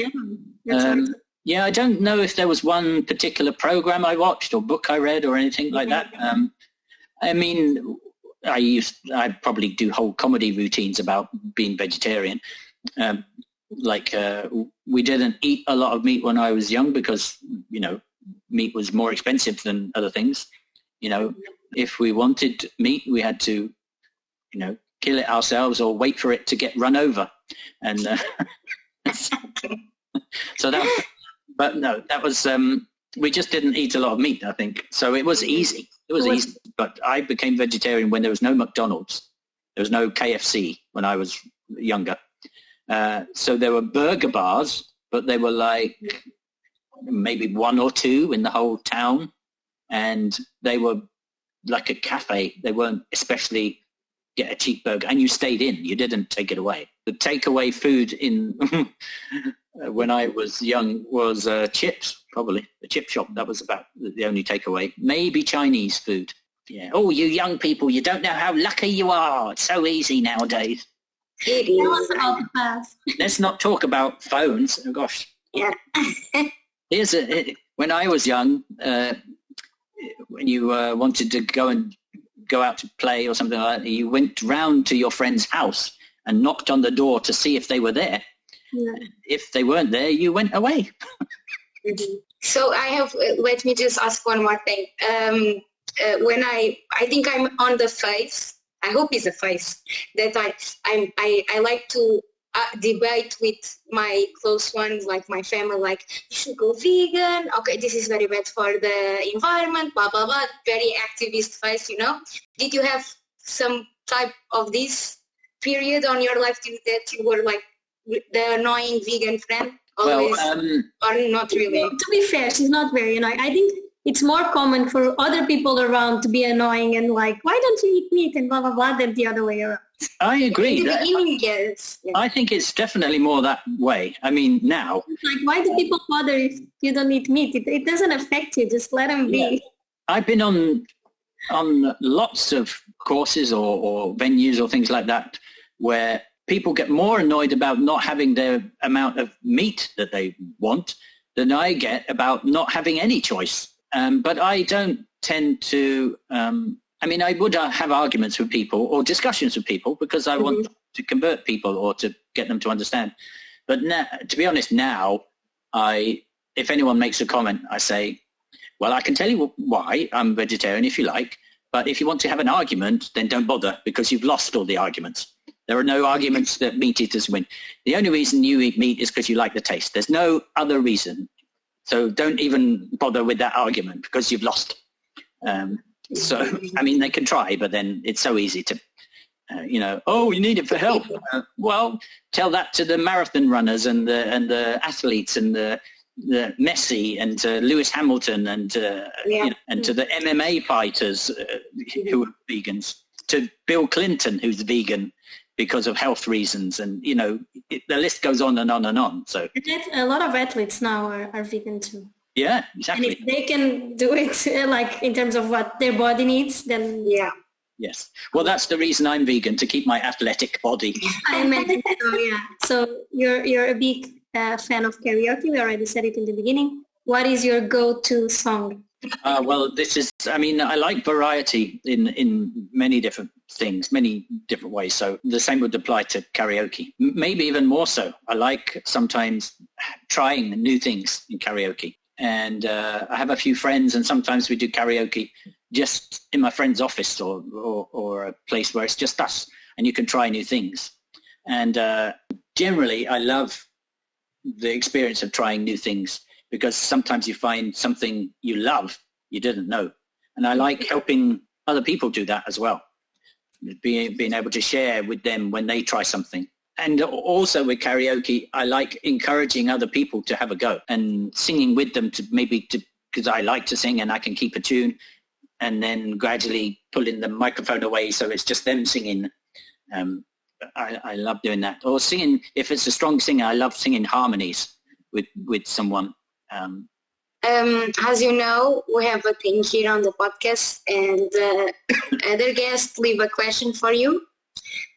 Right. Yeah, I don't know if there was one particular program I watched or book I read or anything like that. I mean, I probably do whole comedy routines about being vegetarian. We didn't eat a lot of meat when I was young because, meat was more expensive than other things. If we wanted meat, we had to, kill it ourselves or wait for it to get run over. And so that, but no, that was, we just didn't eat a lot of meat, I think. So it was easy. It was easy. But I became vegetarian when there was no McDonald's. There was no KFC when I was younger. So there were burger bars, but they were like maybe one or two in the whole town. And they were like a cafe. They weren't especially get a cheap burger. And you stayed in. You didn't take it away. The takeaway food in when I was young was chips, probably. The chip shop, that was about the only takeaway. Maybe Chinese food. Yeah. Oh, you young people, you don't know how lucky you are. It's so easy nowadays. Tell us about the past. Let's not talk about phones. Oh, gosh. Yeah. When I was young, when you wanted to go out to play or something like that, you went round to your friend's house and knocked on the door to see if they were there. Yeah. If they weren't there, you went away. So I have, let me just ask one more thing. When I think I'm on the phase, I hope it's a phase, that I like to debate with my close ones, like my family, like, you should go vegan, okay, this is very bad for the environment, blah, blah, blah, very activist phase, Did you have some type of this period on your life that you were like the annoying vegan friend? Always, well, or not really? To be fair, she's not very annoying. I think it's more common for other people around to be annoying and like, why don't you eat meat and blah, blah, blah, than the other way around. I agree. In the beginning, yes. I think it's definitely more that way. I mean, now. It's like, why do people bother if you don't eat meat? It doesn't affect you. Just let them be. Yeah. I've been on lots of courses or venues or things like that where people get more annoyed about not having their amount of meat that they want than I get about not having any choice. But I don't tend to, I would have arguments with people or discussions with people because I want to convert people or to get them to understand. But now, to be honest, now, if anyone makes a comment, I say, well, I can tell you why I'm vegetarian if you like, but if you want to have an argument, then don't bother because you've lost all the arguments. There are no arguments that meat eaters win. The only reason you eat meat is because you like the taste. There's no other reason. So don't even bother with that argument because you've lost. They can try, but then it's so easy to, oh, you need it for health. Well, tell that to the marathon runners and the athletes and the Messi and to Lewis Hamilton and and to the MMA fighters who are vegans, to Bill Clinton, who's vegan because of health reasons, and the list goes on and on and on. So a lot of athletes now are vegan too. Yeah, exactly. And if they can do it like in terms of what their body needs, then yeah. Yes. Well, that's the reason I'm vegan, to keep my athletic body. I imagine so, yeah. So you're a big fan of karaoke. We already said it in the beginning. What is your go-to song? Well, I like variety in many different things, many different ways. So the same would apply to karaoke, maybe even more so. I like sometimes trying new things in karaoke. And I have a few friends and sometimes we do karaoke just in my friend's office or a place where it's just us and you can try new things. And generally, I love the experience of trying new things because sometimes you find something you love you didn't know. And I like helping other people do that as well, being able to share with them when they try something. And also with karaoke, I like encouraging other people to have a go and singing with them because I like to sing and I can keep a tune, and then gradually pulling the microphone away so it's just them singing. I love doing that. Or singing, if it's a strong singer, I love singing harmonies with someone. As you know, we have a thing here on the podcast, and other guests leave a question for you.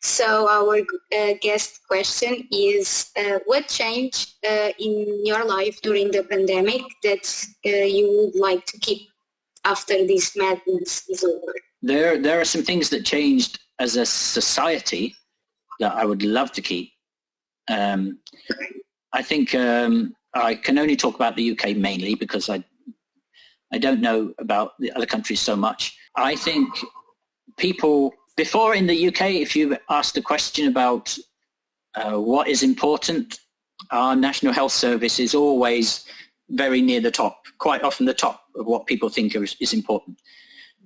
So our guest question is, what changed in your life during the pandemic that you would like to keep after this madness is over? There are some things that changed as a society that I would love to keep. I think I can only talk about the UK mainly because I don't know about the other countries so much. I think people, before in the UK, if you asked a question about what is important, our National Health Service is always very near the top, quite often the top of what people think is important.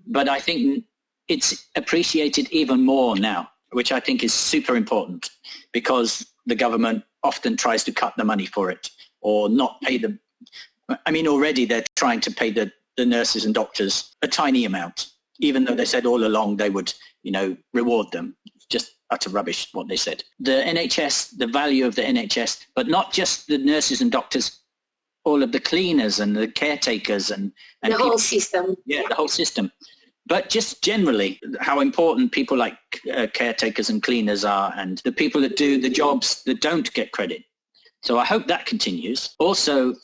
But I think it's appreciated even more now, which I think is super important because the government often tries to cut the money for it or not pay them. I mean, already they're trying to pay the nurses and doctors a tiny amount, even though they said all along they would, reward them. Just utter rubbish what they said. The NHS, the value of the NHS, but not just the nurses and doctors, all of the cleaners and the caretakers and the whole system. Yeah, the whole system. But just generally, how important people like caretakers and cleaners are, and the people that do the jobs that don't get credit. So I hope that continues. Also,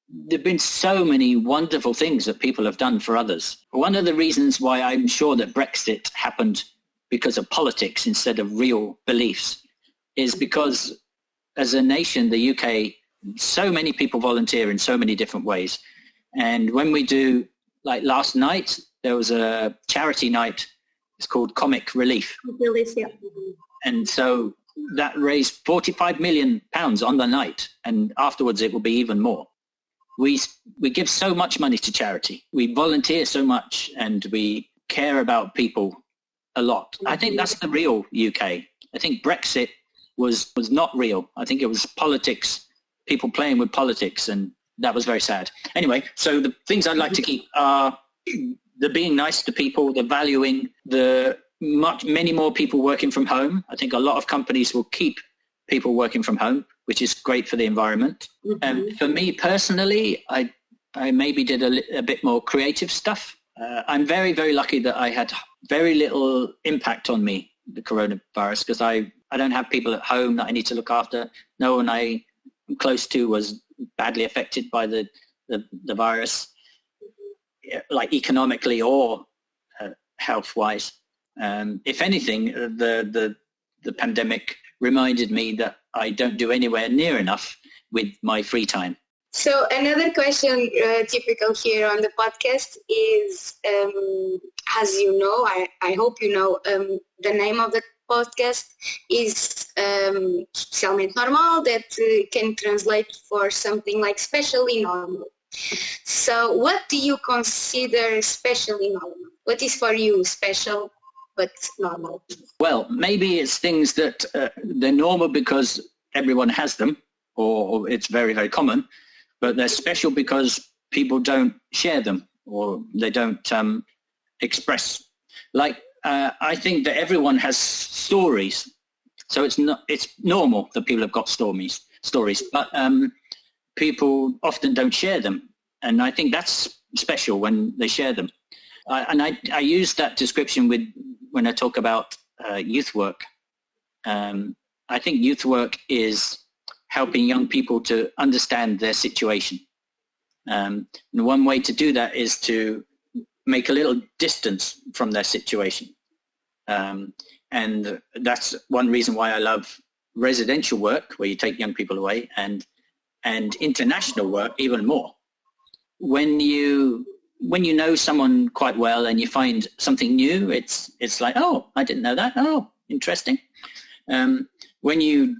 there have been so many wonderful things that people have done for others. One of the reasons why I'm sure that Brexit happened because of politics instead of real beliefs is because as a nation, the UK, so many people volunteer in so many different ways. And when we do, like last night, there was a charity night. It's called Comic Relief. Yeah. And so that raised £45 million on the night. And afterwards, it will be even more. We give so much money to charity. We volunteer so much and we care about people a lot. I think that's the real UK. I think Brexit was not real. I think it was politics, people playing with politics, and that was very sad. Anyway, so the things I'd like to keep are the being nice to people, the valuing, many more people working from home. I think a lot of companies will keep people working from home, which is great for the environment. And for me personally, I maybe did a bit more creative stuff. I'm very, very lucky that I had very little impact on me, the coronavirus, because I don't have people at home that I need to look after. No one I'm close to was badly affected by the virus, like economically or health-wise. If anything, the pandemic reminded me that I don't do anywhere near enough with my free time. So another question typical here on the podcast is, as you know, I hope you know, the name of the podcast is Especialmente Normal, that can translate for something like Especially Normal. So what do you consider especially normal? What is for you special but normal? Well, maybe it's things that they're normal because everyone has them, or it's very, very common, but they're special because people don't share them or they don't express. Like, I think that everyone has stories. So it's normal that people have got stories, but people often don't share them. And I think that's special when they share them. And I use that description when I talk about youth work. I think youth work is helping young people to understand their situation. And one way to do that is to make a little distance from their situation. And that's one reason why I love residential work, where you take young people away, and international work even more. When you when you know someone quite well and you find something new, it's like, oh, I didn't know that. Oh, interesting. When you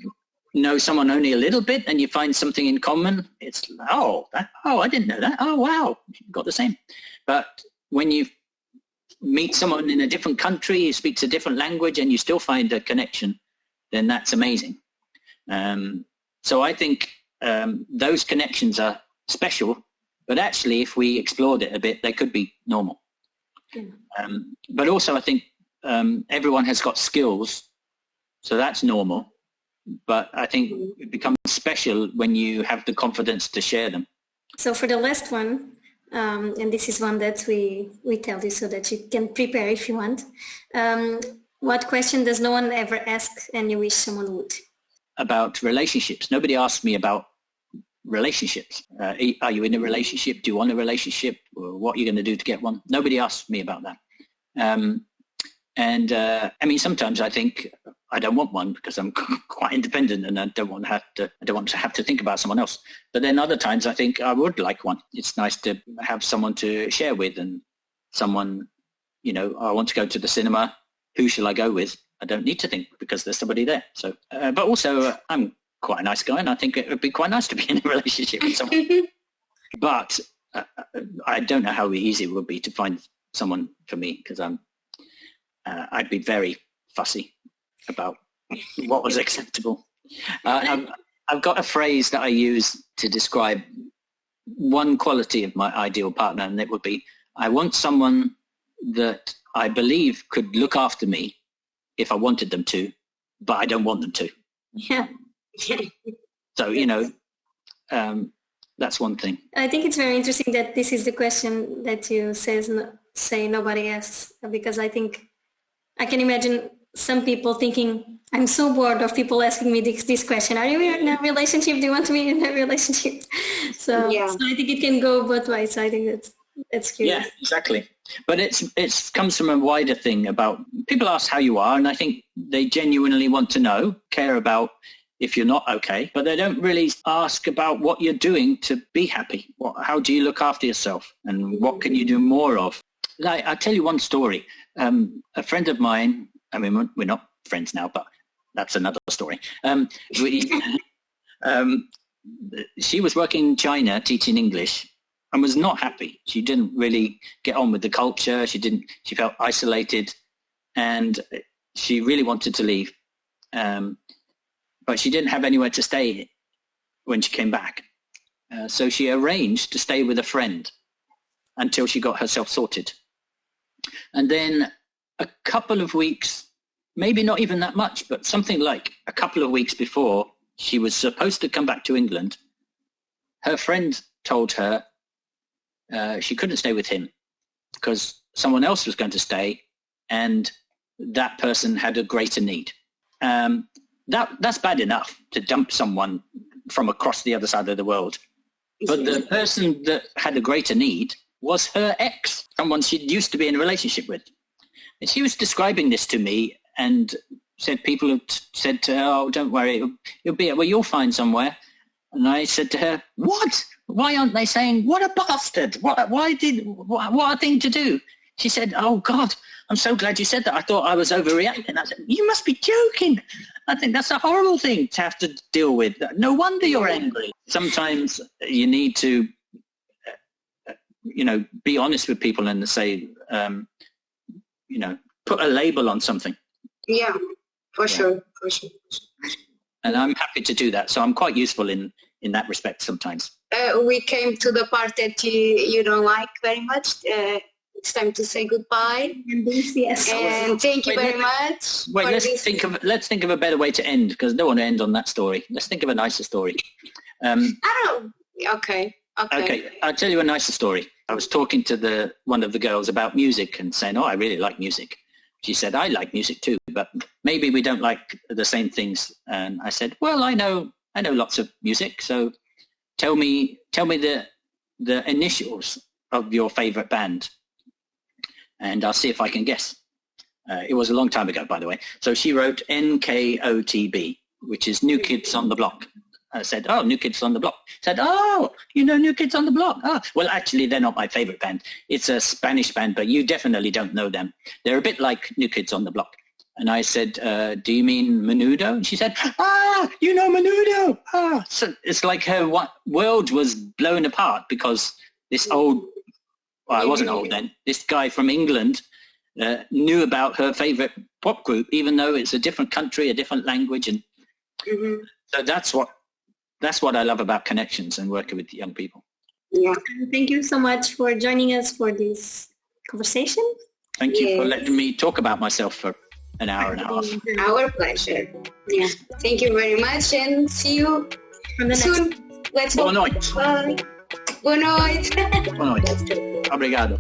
know someone only a little bit and you find something in common, it's, I didn't know that. Oh, wow, got the same. But when you meet someone in a different country who speaks a different language and you still find a connection, then that's amazing. So I think those connections are special, but actually if we explored it a bit, they could be normal. But also I think everyone has got skills, so that's normal. But I think it becomes special when you have the confidence to share them. So for the last one, and this is one that we tell you so that you can prepare if you want. What question does no one ever ask and you wish someone would? About relationships. Nobody asks me about relationships. Are you in a relationship? Do you want a relationship? What are you going to do to get one? Nobody asks me about that. I mean, sometimes I think I don't want one because I'm quite independent and I don't want to have to think about someone else. But then other times I think I would like one. It's nice to have someone to share with, and someone, I want to go to the cinema. Who shall I go with? I don't need to think because there's somebody there. So, but also I'm quite a nice guy and I think it would be quite nice to be in a relationship with someone. But I don't know how easy it would be to find someone for me because I'd be very fussy about what was acceptable. I've got a phrase that I use to describe one quality of my ideal partner, and it would be, I want someone that I believe could look after me if I wanted them to, but I don't want them to. Yeah. So, that's one thing. I think it's very interesting that this is the question that you say nobody asks, because I think I can imagine some people thinking, I'm so bored of people asking me this question. Are you in a relationship? Do you want to be in a relationship? So I think it can go both ways. I think that's curious. Yeah, exactly. But it comes from a wider thing about people ask how you are, and I think they genuinely want to know, care about if you're not okay, but they don't really ask about what you're doing to be happy. How do you look after yourself, and what can you do more of? I'll tell you one story. A friend of mine, I mean, we're not friends now, but that's another story. She was working in China teaching English and was not happy. She didn't really get on with the culture. She felt isolated and she really wanted to leave. But she didn't have anywhere to stay when she came back. So she arranged to stay with a friend until she got herself sorted. And then a couple of weeks, maybe not even that much, but something like a couple of weeks before she was supposed to come back to England, her friend told her she couldn't stay with him because someone else was going to stay and that person had a greater need. That's bad enough to dump someone from across the other side of the world. But the person that had a greater need was her ex, someone she used to be in a relationship with. And she was describing this to me and said people had said to her, oh, don't worry, you'll find somewhere. And I said to her, what? Why aren't they saying, what a bastard? What a thing to do? She said, oh, God, I'm so glad you said that. I thought I was overreacting. I said, you must be joking. I think that's a horrible thing to have to deal with. No wonder you're angry. Sometimes you need to, be honest with people and say, put a label on something. Yeah, for sure. And I'm happy to do that. So I'm quite useful in that respect sometimes. We came to the part that you don't like very much. It's time to say goodbye. Yes. And thank you very much. Wait, let's think of a better way to end, because I don't want to end on that story. Let's think of a nicer story. Okay. Okay, I'll tell you a nicer story. I was talking to one of the girls about music and saying, oh, I really like music. She said, I like music too, but maybe we don't like the same things. And I said, well, I know lots of music, so tell me the initials of your favorite band, and I'll see if I can guess. It was a long time ago, by the way. So she wrote NKOTB, which is New Kids on the Block. I said, oh, New Kids on the Block. Said, oh, you know New Kids on the Block. Oh, well, actually, they're not my favorite band. It's a Spanish band, but you definitely don't know them. They're a bit like New Kids on the Block. And I said, do you mean Menudo? And she said, you know Menudo. So it's like her world was blown apart because this old, well, I wasn't old then, this guy from England knew about her favorite pop group, even though it's a different country, a different language. And so that's what I love about connections and working with young people. Yeah. Thank you so much for joining us for this conversation. Thank you for letting me talk about myself for an hour and a half. Our pleasure. Yeah. Thank you very much and see you soon. Let's go. Boa noite. Bye. Boa noite. Boa noite. Obrigado.